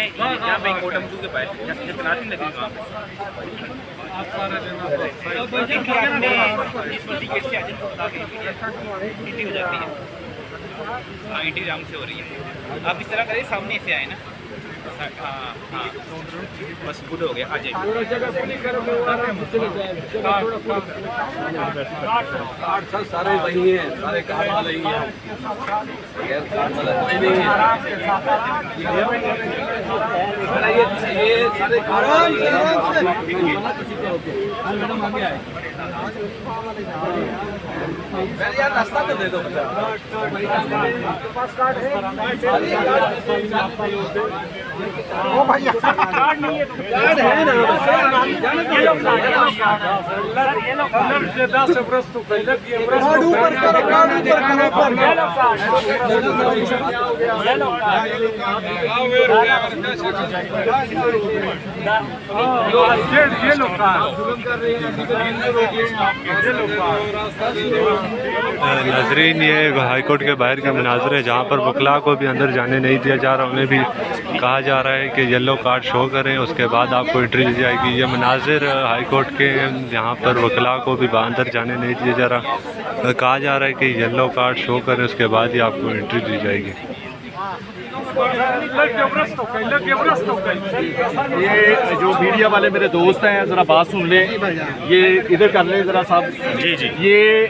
यहाँ पे कोटमटू के पास जितना दिन लगी वहाँ पे हो जाती है। हाँ इंटी जाम से हो रही है। आप इस तरह करें सामने से आए ना। हाँ हाँ बस गुड हो गया आ जाइए। सारे वही हैं, सारे कार्ड वाले ही हैं, गैर कार्ड वाला कोई नहीं है। ये सारे कार्ड वाले मैडम आगे आए यार, रास्ता तो दे दो। ओ भैया कार्ड नहीं है, कार्ड है ना, ये 10 बरस तो पहले की कार्ड ऊपर करो, कार्ड ऊपर ये लोग नाजरीन, ये हाईकोर्ट के बाहर का मनाजर है जहाँ पर वकला को भी अंदर जाने नहीं दिया जा रहा। उन्हें भी कहा जा रहा है कि येलो कार्ड शो करें, उसके बाद आपको एंट्री दी जाएगी। ये मनाजिर हाईकोर्ट के यहाँ पर वकला को भी अंदर जाने नहीं दिया जा रहा। कहा जा रहा है कि येलो कार्ड शो करें, उसके बाद ही आपको एंट्री दी जाएगी। ये जो मीडिया वाले मेरे दोस्त हैं, ज़रा बात सुन लें, ये इधर कर लें ज़रा साहब। जी जी। ये